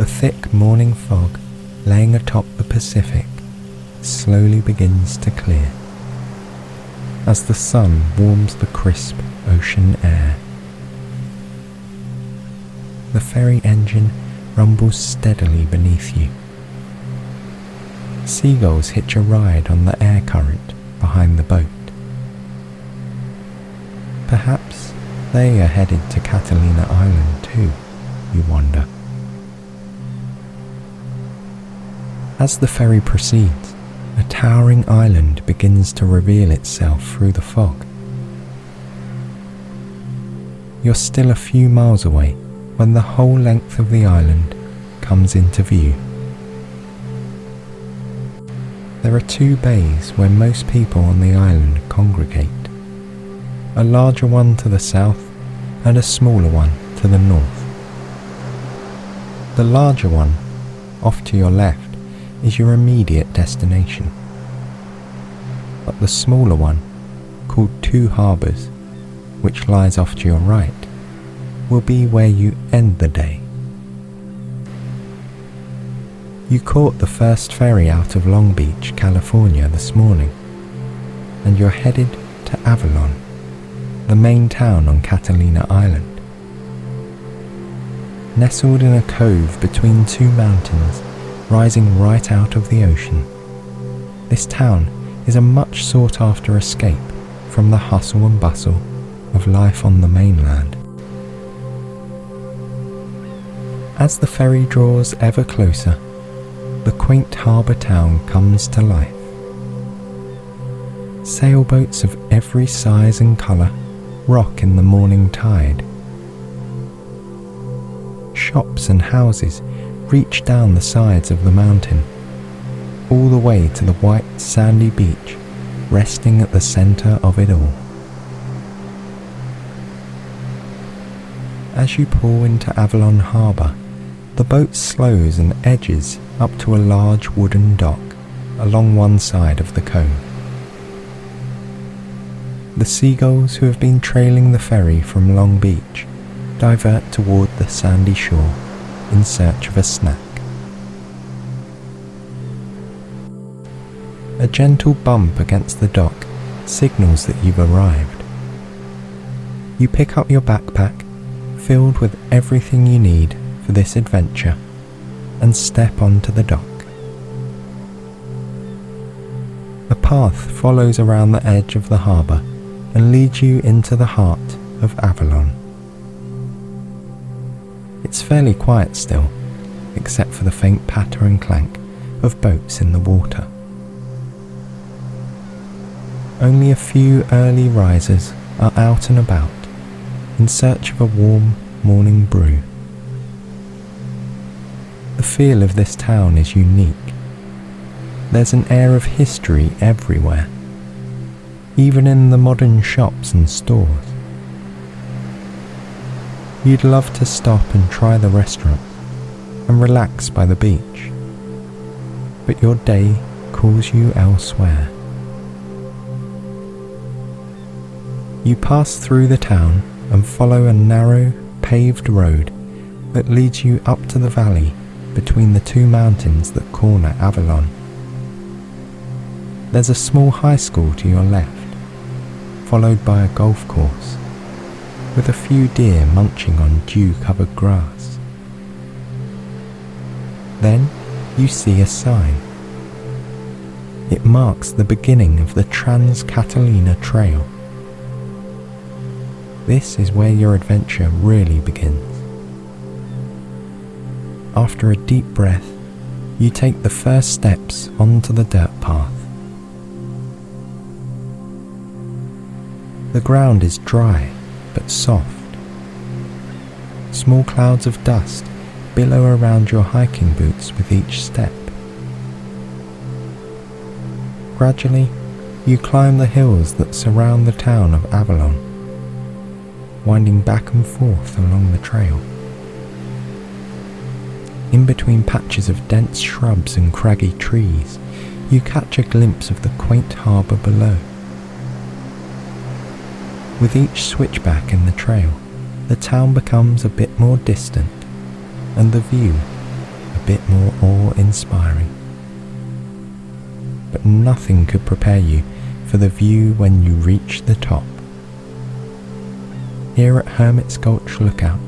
thick morning fog laying atop the Pacific slowly begins to clear as the sun warms the crisp ocean air. The ferry engine rumbles steadily beneath you. Seagulls hitch a ride on the air current behind the boat. Perhaps they are headed to Catalina Island too, you wonder. As the ferry proceeds, a towering island begins to reveal itself through the fog. You're still a few miles away when the whole length of the island comes into view. There are two bays where most people on the island congregate, a larger one to the south and a smaller one to the north. The larger one, off to your left, is your immediate destination, but the smaller one, called Two Harbours, which lies off to your right, will be where you end the day. You caught the first ferry out of Long Beach, California this morning, and you're headed to Avalon, the main town on Catalina Island. Nestled in a cove between two mountains rising right out of the ocean, this town is a much sought after escape from the hustle and bustle of life on the mainland. As the ferry draws ever closer, the quaint harbour town comes to life. Sailboats of every size and colour rock in the morning tide. Shops and houses reach down the sides of the mountain, all the way to the white sandy beach resting at the centre of it all. As you pull into Avalon Harbour, the boat slows and edges up to a large wooden dock along one side of the cove. The seagulls who have been trailing the ferry from Long Beach divert toward the sandy shore in search of a snack. A gentle bump against the dock signals that you've arrived. You pick up your backpack, filled with everything you need for this adventure, and step onto the dock. A path follows around the edge of the harbour and leads you into the heart of Avalon. It's fairly quiet still, except for the faint patter and clank of boats in the water. Only a few early risers are out and about in search of a warm morning brew. The feel of this town is unique. There's an air of history everywhere, even in the modern shops and stores. You'd love to stop and try the restaurant and relax by the beach, but your day calls you elsewhere. You pass through the town and follow a narrow, paved road that leads you up to the valley between the two mountains that corner Avalon. There's a small high school to your left, followed by a golf course, with a few deer munching on dew-covered grass. Then you see a sign. It marks the beginning of the Trans-Catalina Trail. This is where your adventure really begins. After a deep breath, you take the first steps onto the dirt path. The ground is dry but soft. Small clouds of dust billow around your hiking boots with each step. Gradually, you climb the hills that surround the town of Avalon, winding back and forth along the trail. In between patches of dense shrubs and craggy trees, you catch a glimpse of the quaint harbour below. With each switchback in the trail, the town becomes a bit more distant, and the view, bit more awe-inspiring. But nothing could prepare you for the view when you reach the top. Here at Hermit's Gulch Lookout,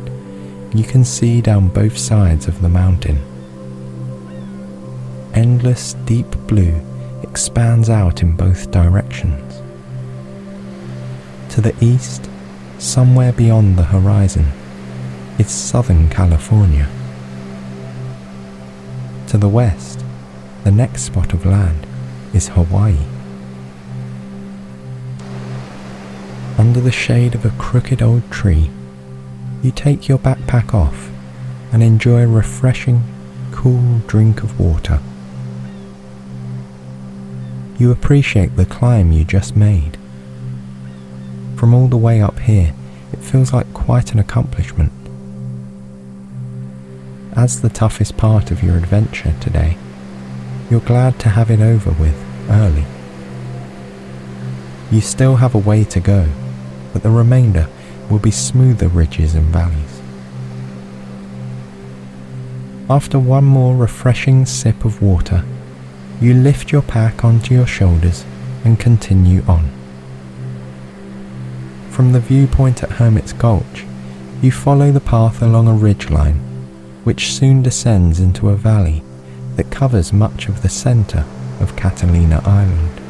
you can see down both sides of the mountain. Endless deep blue expands out in both directions. To the east, somewhere beyond the horizon, is Southern California. To the west, the next spot of land is Hawaii. Under the shade of a crooked old tree, you take your backpack off and enjoy a refreshing, cool drink of water. You appreciate the climb you just made. From all the way up here, it feels like quite an accomplishment. As the toughest part of your adventure today, you're glad to have it over with early. You still have a way to go, but the remainder will be smoother ridges and valleys. After one more refreshing sip of water, you lift your pack onto your shoulders and continue on. From the viewpoint at Hermit's Gulch, you follow the path along a ridgeline, which soon descends into a valley that covers much of the centre of Catalina Island.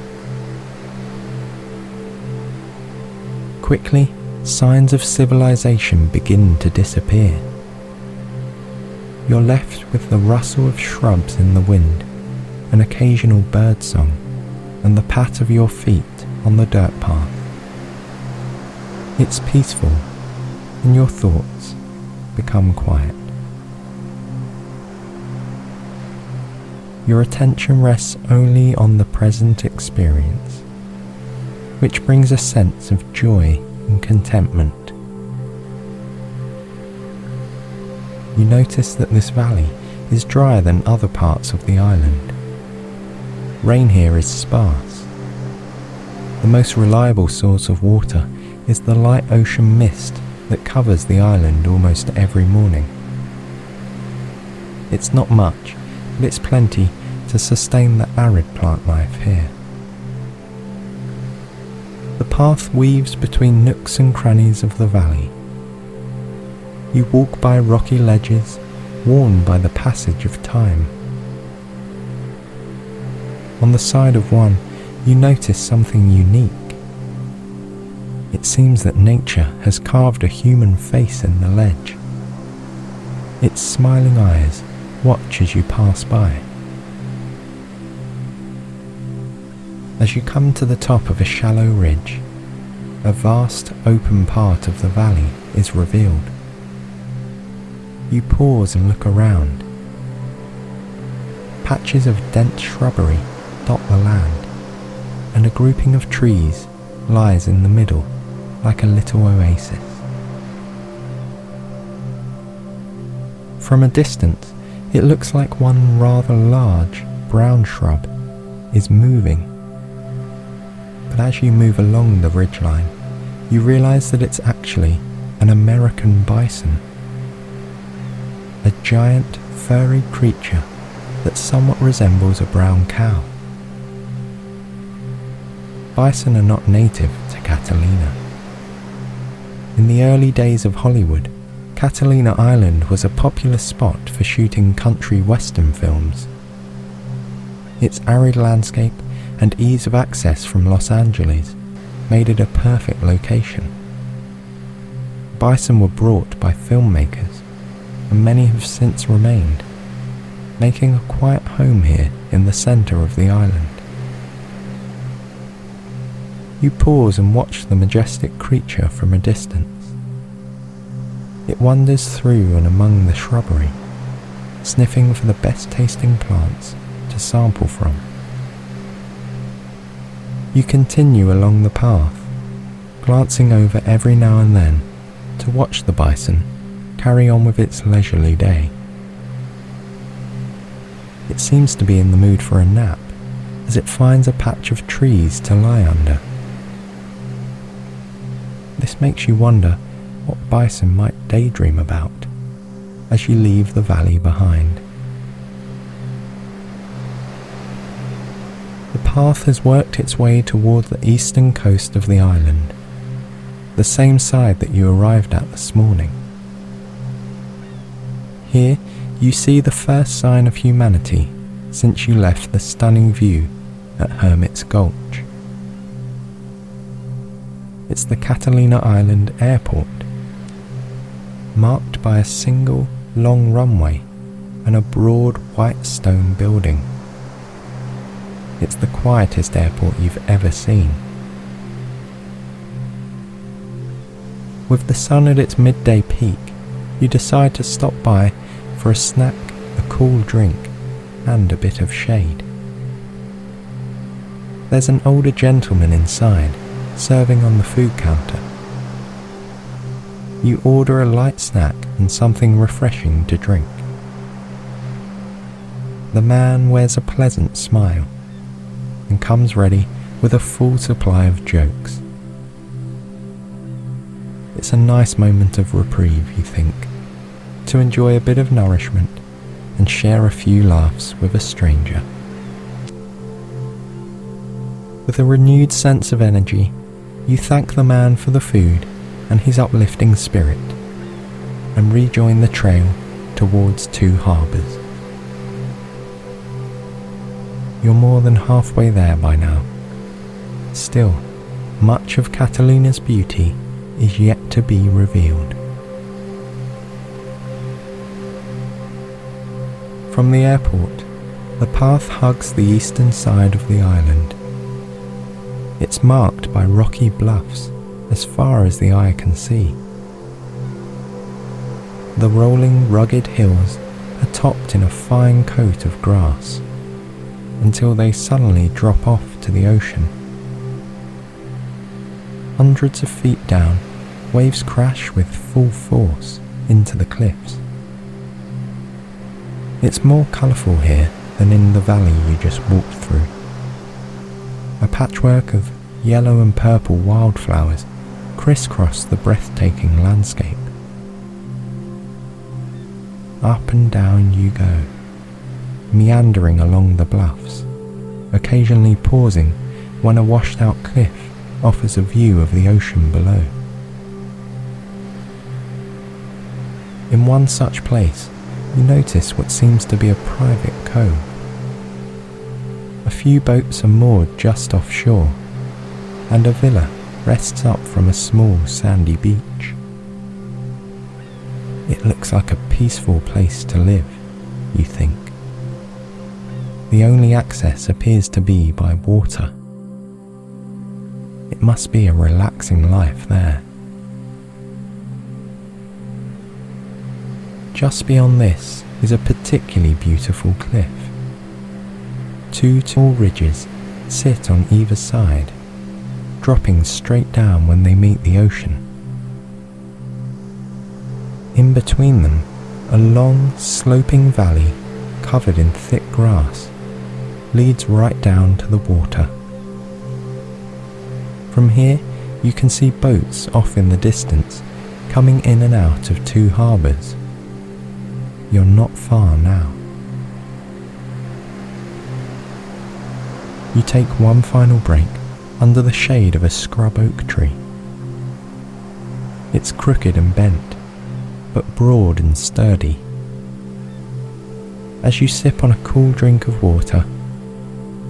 Quickly, signs of civilization begin to disappear. You're left with the rustle of shrubs in the wind, an occasional birdsong, and the pat of your feet on the dirt path. It's peaceful, and your thoughts become quiet. Your attention rests only on the present experience, which brings a sense of joy and contentment. You notice that this valley is drier than other parts of the island. Rain here is sparse. The most reliable source of water is the light ocean mist that covers the island almost every morning. It's not much, but it's plenty to sustain the arid plant life here. The path weaves between nooks and crannies of the valley. You walk by rocky ledges, worn by the passage of time. On the side of one, you notice something unique. It seems that nature has carved a human face in the ledge. Its smiling eyes watch as you pass by. As you come to the top of a shallow ridge, a vast open part of the valley is revealed. You pause and look around. Patches of dense shrubbery dot the land, and a grouping of trees lies in the middle like a little oasis. From a distance, it looks like one rather large brown shrub is moving. But as you move along the ridgeline, you realize that it's actually an American bison, a giant furry creature that somewhat resembles a brown cow. Bison are not native to Catalina. In the early days of Hollywood, Catalina Island was a popular spot for shooting country western films. Its arid landscape and ease of access from Los Angeles made it a perfect location. Bison were brought by filmmakers, and many have since remained, making a quiet home here in the centre of the island. You pause and watch the majestic creature from a distance. It wanders through and among the shrubbery, sniffing for the best tasting plants to sample from. You continue along the path, glancing over every now and then to watch the bison carry on with its leisurely day. It seems to be in the mood for a nap as it finds a patch of trees to lie under. This makes you wonder what bison might daydream about as you leave the valley behind. path has worked its way toward the eastern coast of the island, the same side that you arrived at this morning. Here you see the first sign of humanity since you left the stunning view at Hermit's Gulch. It's the Catalina Island Airport, marked by a single long runway and a broad white stone building. It's the quietest airport you've ever seen. With the sun at its midday peak, you decide to stop by for a snack, a cool drink, and a bit of shade. There's an older gentleman inside, serving on the food counter. You order a light snack and something refreshing to drink. The man wears a pleasant smile and comes ready with a full supply of jokes. It's a nice moment of reprieve, you think, to enjoy a bit of nourishment and share a few laughs with a stranger. With a renewed sense of energy, you thank the man for the food and his uplifting spirit, and rejoin the trail towards Two Harbours. You're more than halfway there by now. Still, much of Catalina's beauty is yet to be revealed. From the airport, the path hugs the eastern side of the island. It's marked by rocky bluffs as far as the eye can see. The rolling, rugged hills are topped in a fine coat of grass, until they suddenly drop off to the ocean. Hundreds of feet down, waves crash with full force into the cliffs. It's more colourful here than in the valley you just walked through. A patchwork of yellow and purple wildflowers crisscross the breathtaking landscape. Up and down you go, meandering along the bluffs, occasionally pausing when a washed-out cliff offers a view of the ocean below. In one such place, you notice what seems to be a private cove. A few boats are moored just offshore, and a villa rests up from a small sandy beach. It looks like a peaceful place to live, you think. The only access appears to be by water. It must be a relaxing life there. Just beyond this is a particularly beautiful cliff. Two tall ridges sit on either side, dropping straight down when they meet the ocean. In between them, a long, sloping valley covered in thick grass leads right down to the water. From here, you can see boats off in the distance coming in and out of Two Harbours. You're not far now. You take one final break under the shade of a scrub oak tree. It's crooked and bent, but broad and sturdy. As you sip on a cool drink of water,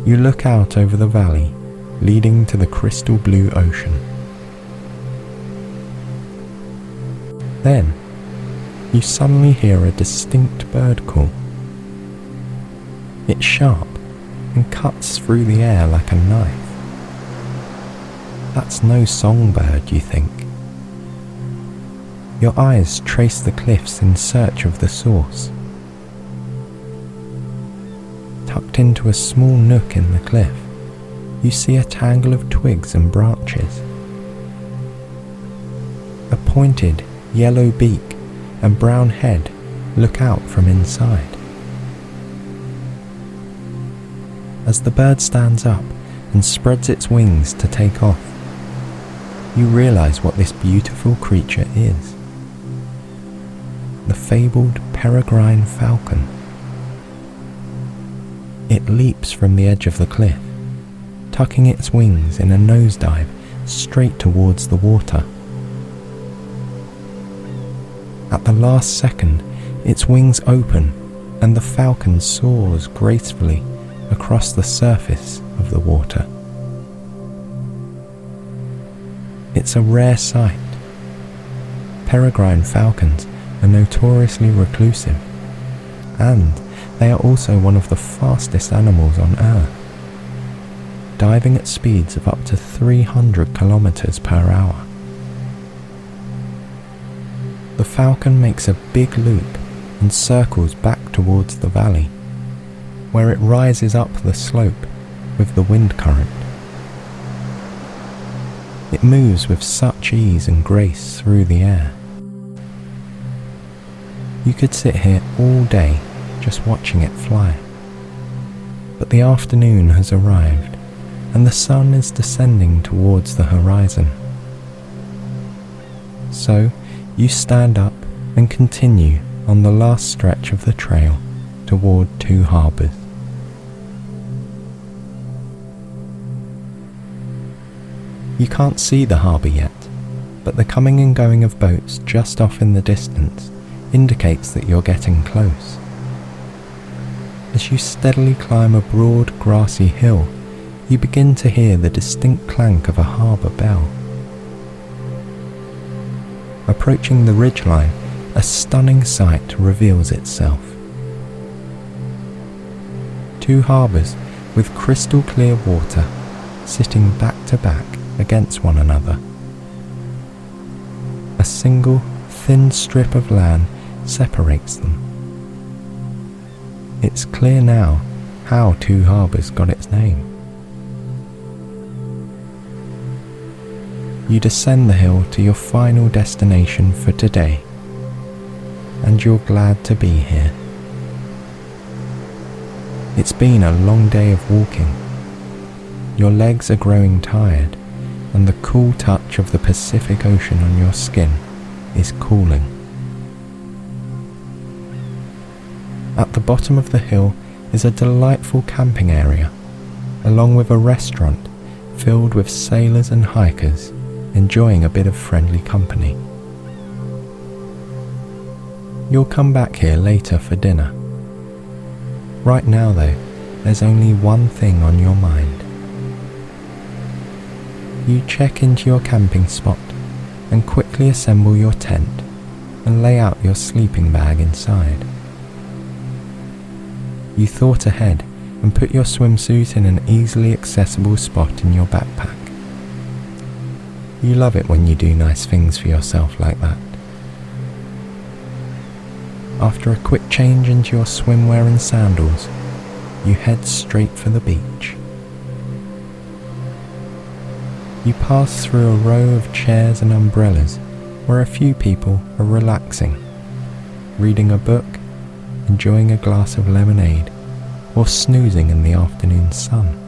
you look out over the valley leading to the crystal blue ocean. Then, you suddenly hear a distinct bird call. It's sharp and cuts through the air like a knife. That's no songbird, you think. Your eyes trace the cliffs in search of the source. Tucked into a small nook in the cliff, you see a tangle of twigs and branches. A pointed yellow beak and brown head look out from inside. As the bird stands up and spreads its wings to take off, you realize what this beautiful creature is. The fabled peregrine falcon. It leaps from the edge of the cliff tucking its wings in a nosedive straight towards the water. At the last second, its wings open and the falcon soars gracefully across the surface of the water. It's a rare sight. Peregrine falcons are notoriously reclusive, and they are also one of the fastest animals on Earth, diving at speeds of up to 300 kilometers per hour. The falcon makes a big loop and circles back towards the valley, where it rises up the slope with the wind current. It moves with such ease and grace through the air. You could sit here all day just watching it fly. But the afternoon has arrived and the sun is descending towards the horizon. So you stand up and continue on the last stretch of the trail toward Two Harbours. You can't see the harbour yet, but the coming and going of boats just off in the distance indicates that you're getting close. As you steadily climb a broad, grassy hill, you begin to hear the distinct clank of a harbour bell. Approaching the ridgeline, a stunning sight reveals itself. Two harbours with crystal clear water sitting back to back against one another. A single thin strip of land separates them. It's clear now how Two Harbours got its name. You descend the hill to your final destination for today, and you're glad to be here. It's been a long day of walking. Your legs are growing tired, and the cool touch of the Pacific Ocean on your skin is cooling. At the bottom of the hill is a delightful camping area, along with a restaurant filled with sailors and hikers enjoying a bit of friendly company. You'll come back here later for dinner. Right now though, there's only one thing on your mind. You check into your camping spot and quickly assemble your tent and lay out your sleeping bag inside. You thought ahead and put your swimsuit in an easily accessible spot in your backpack. You love it when you do nice things for yourself like that. After a quick change into your swimwear and sandals, you head straight for the beach. You pass through a row of chairs and umbrellas where a few people are relaxing, reading a book, enjoying a glass of lemonade, or snoozing in the afternoon sun.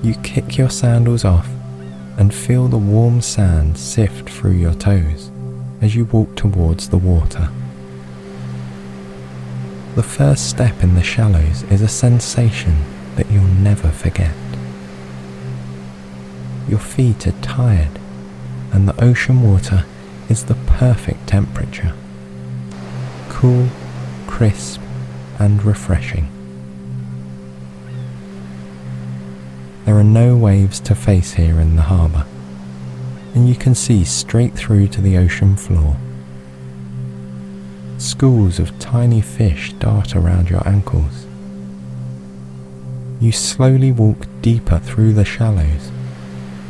You kick your sandals off and feel the warm sand sift through your toes as you walk towards the water. The first step in the shallows is a sensation that you'll never forget. Your feet are tired and the ocean water is the perfect temperature. Cool, crisp and refreshing. There are no waves to face here in the harbour, and you can see straight through to the ocean floor. Schools of tiny fish dart around your ankles. You slowly walk deeper through the shallows,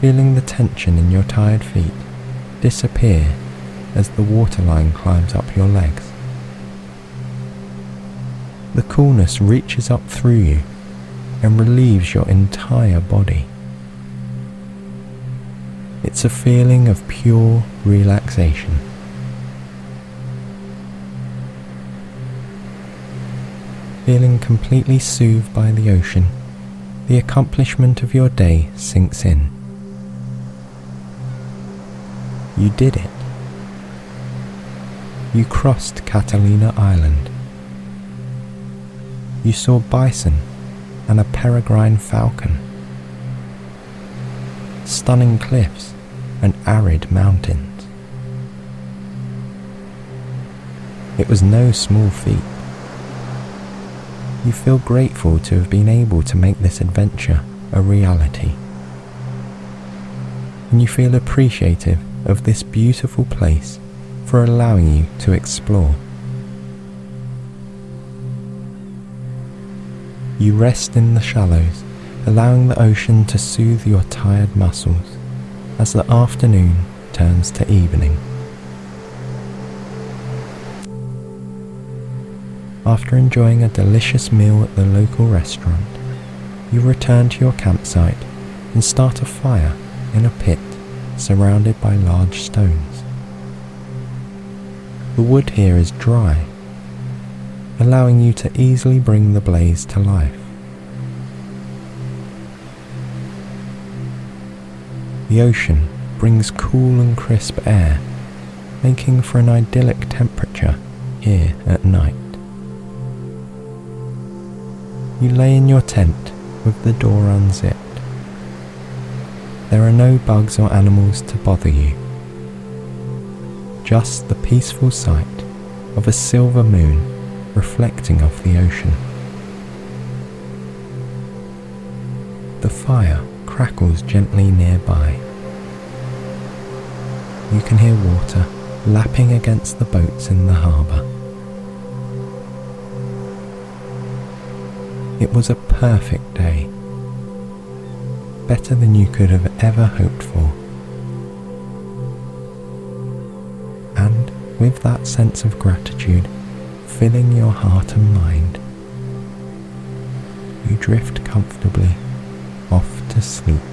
feeling the tension in your tired feet disappear as the waterline climbs up your legs. The coolness reaches up through you and relieves your entire body. It's a feeling of pure relaxation. Feeling completely soothed by the ocean, the accomplishment of your day sinks in. You did it. You crossed Catalina Island. You saw bison and a peregrine falcon, stunning cliffs and arid mountains. It was no small feat. You feel grateful to have been able to make this adventure a reality, and you feel appreciative of this beautiful place for allowing you to explore. You rest in the shallows, allowing the ocean to soothe your tired muscles as the afternoon turns to evening. After enjoying a delicious meal at the local restaurant, you return to your campsite and start a fire in a pit surrounded by large stones. The wood here is dry, allowing you to easily bring the blaze to life. The ocean brings cool and crisp air, making for an idyllic temperature here at night. You lay in your tent with the door unzipped. There are no bugs or animals to bother you, just the peaceful sight of a silver moon reflecting off the ocean. The fire crackles gently nearby. You can hear water lapping against the boats in the harbour. It was a perfect day, better than you could have ever hoped for. And with that sense of gratitude filling your heart and mind, you drift comfortably off to sleep.